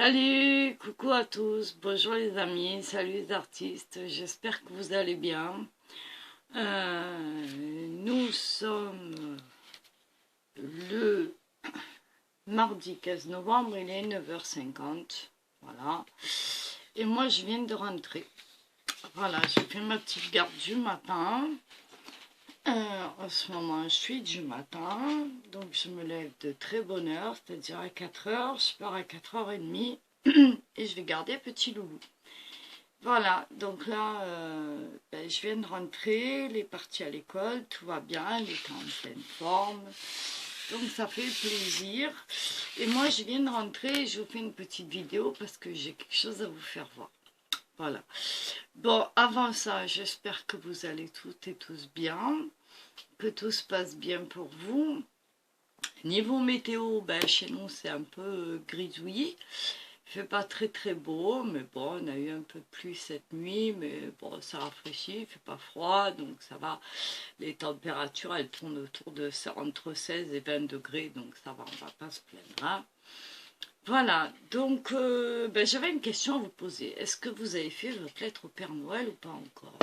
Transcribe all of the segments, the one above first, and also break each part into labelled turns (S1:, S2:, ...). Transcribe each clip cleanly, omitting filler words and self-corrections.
S1: Salut, coucou à tous, bonjour les amis, salut les artistes, j'espère que vous allez bien. Nous sommes le mardi 15 novembre, il est 9h50, voilà. Et moi je viens de rentrer, voilà, j'ai fait ma petite garde du matin. En ce moment je suis du matin, donc je me lève de très bonne heure, c'est-à-dire à 4h, je pars à 4h30 et je vais garder petit loulou. Voilà, donc là, je viens de rentrer, il est parti à l'école, tout va bien, il est en pleine forme, donc ça fait plaisir. Et moi, je viens de rentrer, je vous fais une petite vidéo parce que j'ai quelque chose à vous faire voir. Voilà. Bon, avant ça, j'espère que vous allez toutes et tous bien, que tout se passe bien pour vous. Niveau météo, chez nous, c'est un peu grisouillis. Il fait pas très beau, mais bon, on a eu un peu de pluie cette nuit, mais bon, ça rafraîchit, il fait pas froid, donc ça va. Les températures, elles tournent autour de entre 16 et 20 degrés, donc ça va, on va pas se plaindre. Hein. Voilà, donc j'avais une question à vous poser. Est-ce que vous avez fait votre lettre au Père Noël ou pas encore?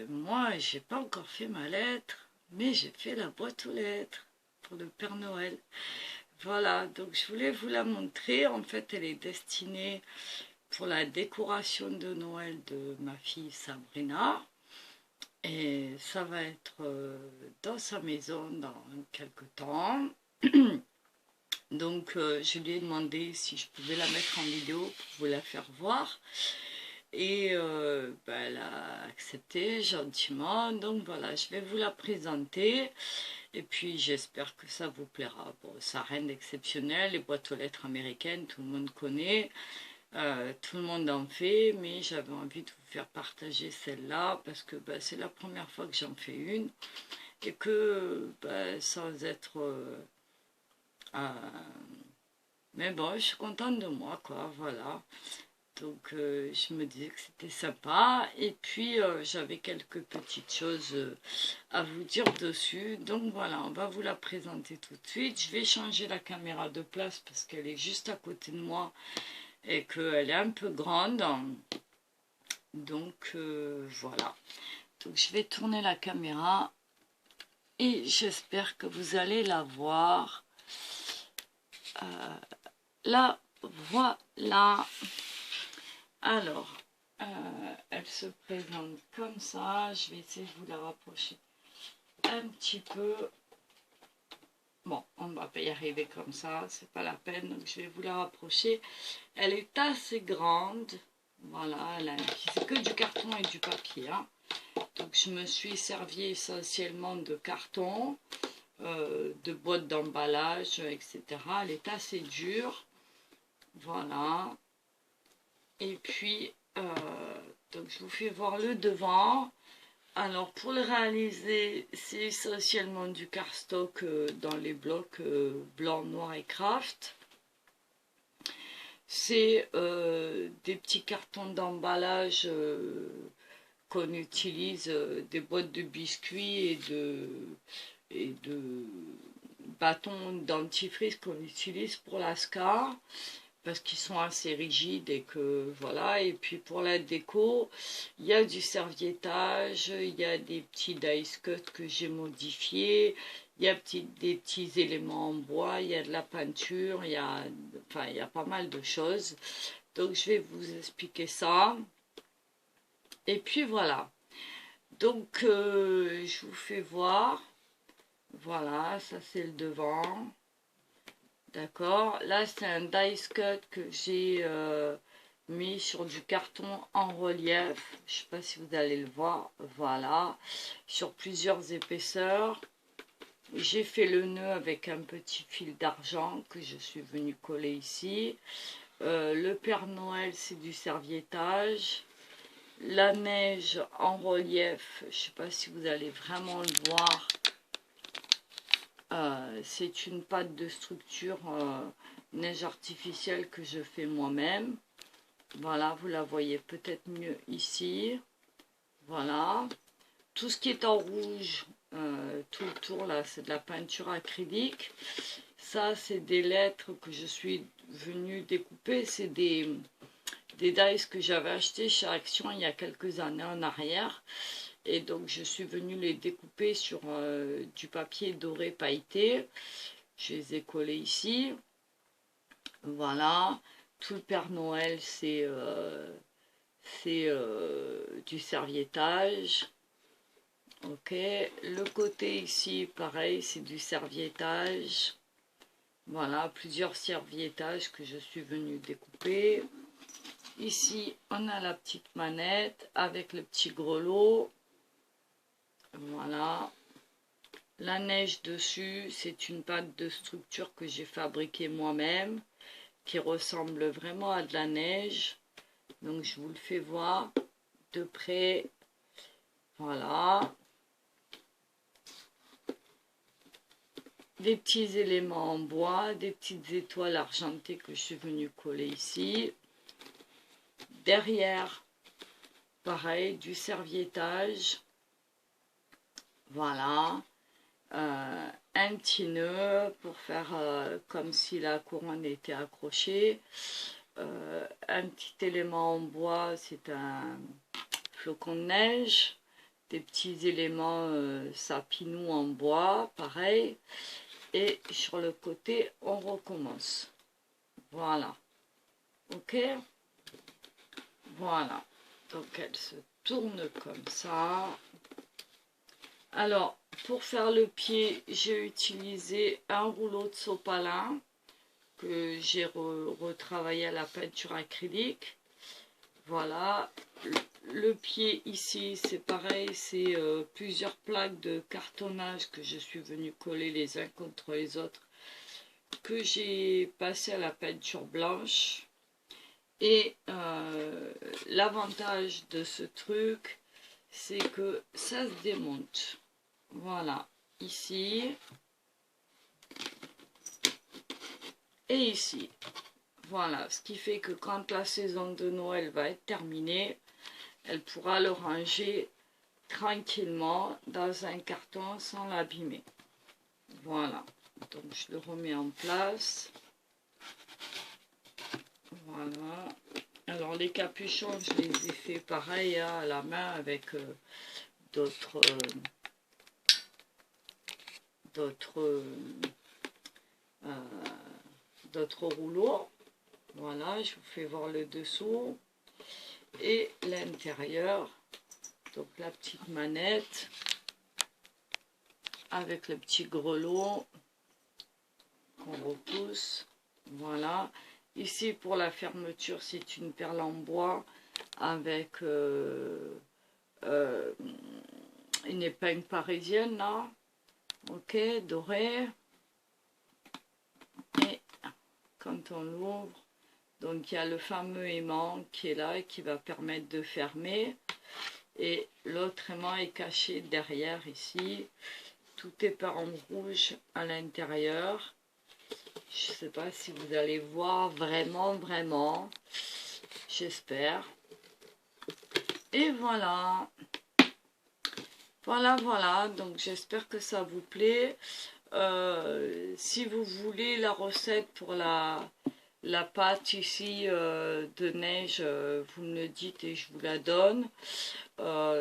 S1: Moi, j'ai pas encore fait ma lettre, mais j'ai fait la boîte aux lettres pour le Père Noël. Voilà, donc je voulais vous la montrer. En fait, elle est destinée pour la décoration de Noël de ma fille Sabrina. Et ça va être dans sa maison dans quelques temps. Donc, je lui ai demandé si je pouvais la mettre en vidéo pour vous la faire voir. Et elle a accepté gentiment. Donc voilà, je vais vous la présenter. Et puis j'espère que ça vous plaira. Bon, ça n'a rien d'exceptionnel, les boîtes aux lettres américaines, tout le monde connaît, tout le monde en fait, mais j'avais envie de vous faire partager celle-là parce que c'est la première fois que j'en fais une et que sans être... mais bon, je suis contente de moi, quoi, voilà. Donc je me disais que c'était sympa et puis j'avais quelques petites choses à vous dire dessus. Donc voilà, on va vous la présenter tout de suite. Je vais changer la caméra de place parce qu'elle est juste à côté de moi et qu'elle est un peu grande. Donc voilà. Donc je vais tourner la caméra et j'espère que vous allez la voir. Là, voilà. Alors, elle se présente comme ça. Je vais essayer de vous la rapprocher un petit peu. Bon, on ne va pas y arriver comme ça, c'est pas la peine, donc je vais vous la rapprocher. Elle est assez grande. Voilà, c'est que du carton et du papier. Hein. Donc je me suis servi essentiellement de carton, de boîtes d'emballage, etc. Elle est assez dure. Voilà. Et puis, donc je vous fais voir le devant. Alors pour le réaliser, c'est essentiellement du cardstock dans les blocs blanc, noir et craft. C'est des petits cartons d'emballage qu'on utilise, des boîtes de biscuits et de bâtons dentifrice qu'on utilise pour la scar. Parce qu'ils sont assez rigides et que voilà. Et puis pour la déco, il y a du serviettage, il y a des petits dice cut que j'ai modifiés, il y a des petits éléments en bois, il y a de la peinture, il y a pas mal de choses. Donc je vais vous expliquer ça. Et puis voilà. Donc je vous fais voir. Voilà, ça c'est le devant. D'accord, là c'est un dice cut que j'ai mis sur du carton en relief. Je ne sais pas si vous allez le voir. Voilà, sur plusieurs épaisseurs. J'ai fait le nœud avec un petit fil d'argent que je suis venue coller ici. Le Père Noël, c'est du serviettage. La neige en relief, je ne sais pas si vous allez vraiment le voir. C'est une pâte de structure neige artificielle que je fais moi-même. Voilà, vous la voyez peut-être mieux ici. Voilà. Tout ce qui est en rouge, tout le tour là, c'est de la peinture acrylique. Ça, c'est des lettres que je suis venue découper. C'est des dies que j'avais acheté chez Action il y a quelques années en arrière. Et donc, je suis venue les découper sur du papier doré pailleté. Je les ai collés ici. Voilà. Tout le Père Noël, c'est du serviettage. Ok. Le côté ici, pareil, c'est du serviettage. Voilà, plusieurs serviettages que je suis venue découper. Ici, on a la petite manette avec le petit grelot. Voilà. La neige dessus, c'est une pâte de structure que j'ai fabriquée moi-même, qui ressemble vraiment à de la neige. Donc, je vous le fais voir de près. Voilà. Des petits éléments en bois, des petites étoiles argentées que je suis venue coller ici. Derrière, pareil, du serviettage. Voilà. Un petit nœud pour faire comme si la couronne était accrochée. Un petit élément en bois, c'est un flocon de neige. Des petits éléments sapinous en bois, pareil. Et sur le côté, on recommence. Voilà. Ok? Voilà. Donc, elle se tourne comme ça. Alors, pour faire le pied, j'ai utilisé un rouleau de sopalin que j'ai retravaillé à la peinture acrylique. Voilà. Le pied ici, c'est pareil, c'est plusieurs plaques de cartonnage que je suis venue coller les uns contre les autres, que j'ai passé à la peinture blanche. Et l'avantage de ce truc, c'est que ça se démonte. Voilà, ici et ici. Voilà, ce qui fait que quand la saison de Noël va être terminée, elle pourra le ranger tranquillement dans un carton sans l'abîmer. Voilà, donc je le remets en place. Voilà. Alors les capuchons, je les ai fait pareil hein, à la main avec d'autres rouleaux. Voilà, je vous fais voir le dessous et l'intérieur. Donc la petite manette avec le petit grelot qu'on repousse. Voilà. Ici pour la fermeture, c'est une perle en bois avec une épingle parisienne là. Ok, dorée. Et quand on l'ouvre, donc il y a le fameux aimant qui est là et qui va permettre de fermer. Et l'autre aimant est caché derrière ici. Tout est peint en rouge à l'intérieur. Je ne sais pas si vous allez voir vraiment. J'espère. Et voilà. Voilà. Donc j'espère que ça vous plaît. Si vous voulez la recette pour la pâte ici de neige, vous me le dites et je vous la donne.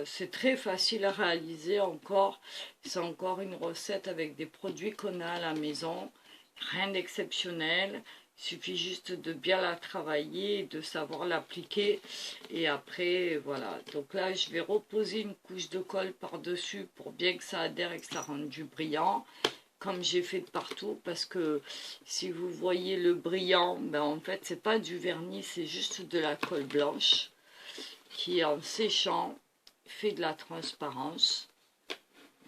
S1: C'est très facile à réaliser encore. C'est encore une recette avec des produits qu'on a à la maison. Rien d'exceptionnel. Il suffit juste de bien la travailler, de savoir l'appliquer. Et après, voilà. Donc là, je vais reposer une couche de colle par-dessus pour bien que ça adhère et que ça rende du brillant. Comme j'ai fait de partout, parce que si vous voyez le brillant, ben en fait c'est pas du vernis, c'est juste de la colle blanche qui en séchant fait de la transparence,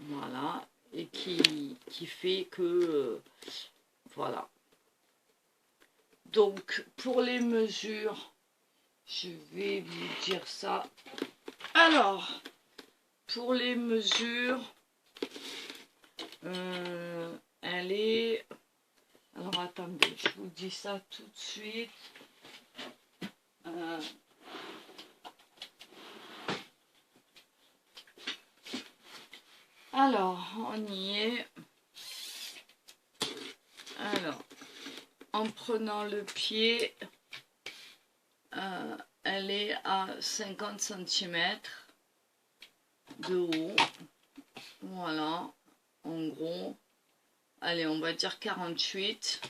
S1: voilà, et qui fait que voilà. Donc pour les mesures, je vais vous dire ça. Alors pour les mesures, elle est... Alors attendez, je vous dis ça tout de suite. Alors, on y est. Alors, en prenant le pied, elle est à 50 cm de haut. Voilà, en gros. Allez, on va dire 48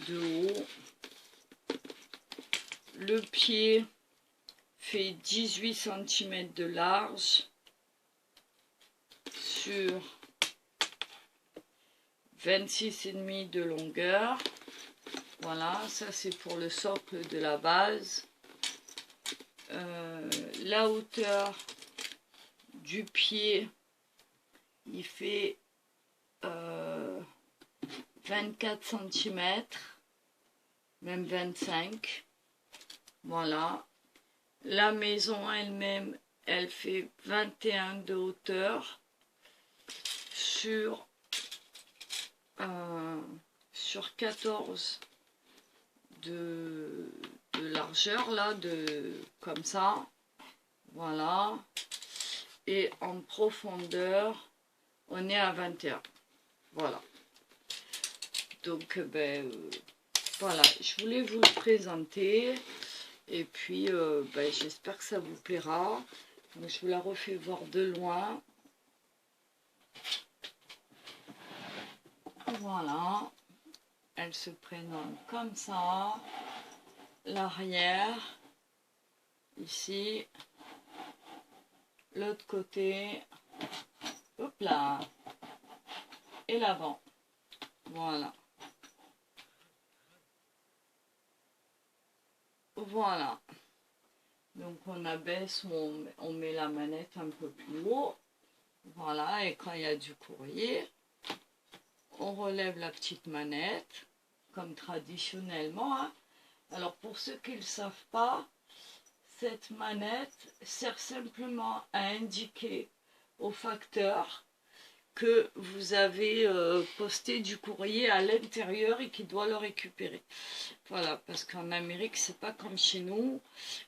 S1: de haut. Le pied fait 18 cm de large sur 26,5 de longueur. Voilà, ça c'est pour le socle de la base. La hauteur du pied, il fait 24 cm, même 25. Voilà. La maison elle-même, elle fait 21 de hauteur sur 14 de largeur, là, comme ça. Voilà. Et en profondeur, on est à 21. Voilà. Donc, voilà, je voulais vous le présenter. Et puis, j'espère que ça vous plaira. Donc, je vous la refais voir de loin. Voilà. Elle se présente comme ça. L'arrière. Ici. L'autre côté. Hop là. Et l'avant. Voilà. Voilà. Donc on abaisse ou on met la manette un peu plus haut. Voilà, et quand il y a du courrier, on relève la petite manette, comme traditionnellement. Hein. Alors pour ceux qui ne le savent pas, cette manette sert simplement à indiquer au facteur que vous avez posté du courrier à l'intérieur et qu'il doit le récupérer. Voilà, parce qu'en Amérique, c'est pas comme chez nous.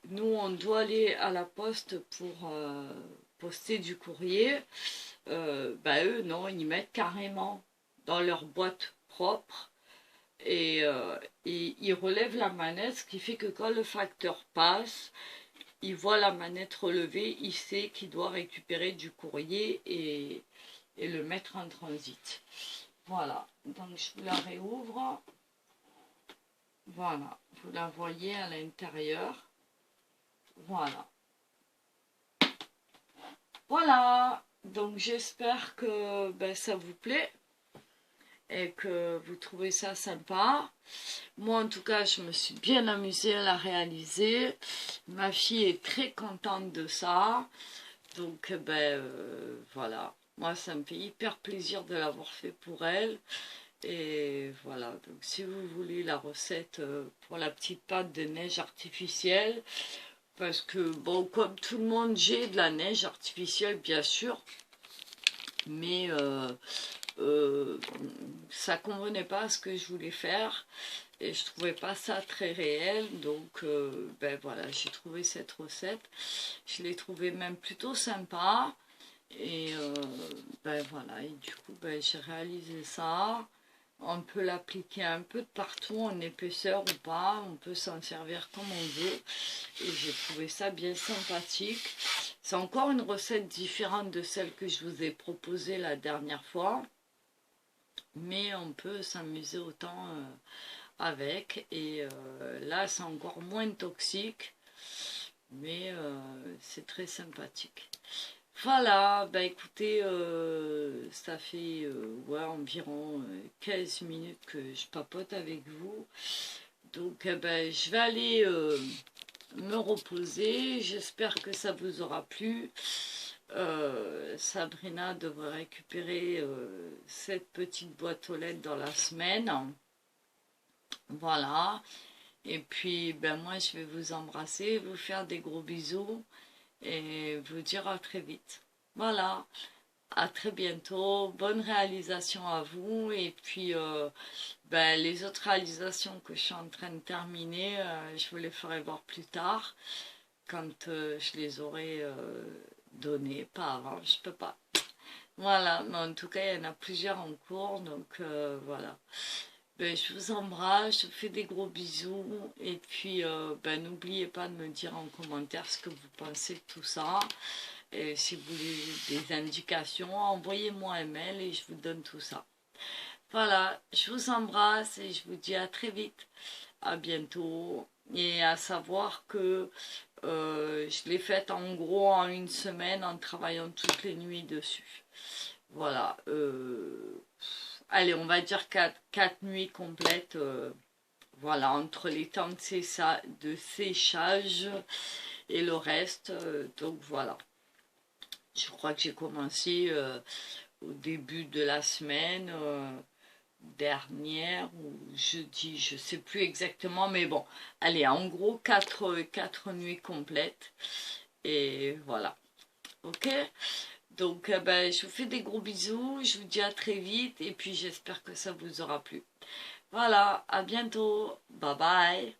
S1: Nous, on doit aller à la poste pour poster du courrier. Eux, non, ils mettent carrément dans leur boîte propre et ils relèvent la manette, ce qui fait que quand le facteur passe, il voit la manette relevée, il sait qu'il doit récupérer du courrier et le mettre en transit. Voilà, donc je vous la réouvre. Voilà, vous la voyez à l'intérieur. Voilà. Voilà, donc j'espère que ça vous plaît et que vous trouvez ça sympa. Moi en tout cas, je me suis bien amusée à la réaliser. Ma fille est très contente de ça. Donc voilà, moi ça me fait hyper plaisir de l'avoir fait pour elle. Et voilà, donc si vous voulez la recette pour la petite pâte de neige artificielle, parce que bon, comme tout le monde, j'ai de la neige artificielle bien sûr, mais ça convenait pas à ce que je voulais faire et je trouvais pas ça très réel. Donc voilà, j'ai trouvé cette recette, je l'ai trouvée même plutôt sympa. Et voilà, et du coup j'ai réalisé ça. On peut l'appliquer un peu de partout en épaisseur ou pas, on peut s'en servir comme on veut. Et j'ai trouvé ça bien sympathique. C'est encore une recette différente de celle que je vous ai proposée la dernière fois. Mais on peut s'amuser autant avec. Et là c'est encore moins toxique. Mais c'est très sympathique. Voilà, écoutez, ça fait environ 15 minutes que je papote avec vous. Donc je vais aller me reposer. J'espère que ça vous aura plu. Sabrina devrait récupérer cette petite boîte aux lettres dans la semaine. Voilà. Et puis moi je vais vous embrasser, vous faire des gros bisous. Et vous dire à très vite. Voilà, à très bientôt, bonne réalisation à vous, et puis les autres réalisations que je suis en train de terminer, je vous les ferai voir plus tard, quand je les aurai données, pas avant, je peux pas. Voilà, mais en tout cas il y en a plusieurs en cours, donc voilà. Ben, je vous embrasse, je vous fais des gros bisous. Et puis, ben, n'oubliez pas de me dire en commentaire ce que vous pensez de tout ça. Et si vous voulez des indications, envoyez-moi un mail et je vous donne tout ça. Voilà, je vous embrasse et je vous dis à très vite. À bientôt. Et à savoir que je l'ai faite en gros en une semaine en travaillant toutes les nuits dessus. Voilà. Allez, on va dire 4 nuits complètes. Voilà, entre les temps de séchage et le reste. Donc voilà. Je crois que j'ai commencé au début de la semaine dernière ou jeudi, je sais plus exactement, mais bon, allez, en gros, 4 nuits complètes. Et voilà. Ok? Donc, ben, je vous fais des gros bisous, je vous dis à très vite, et puis j'espère que ça vous aura plu. Voilà, à bientôt, bye bye.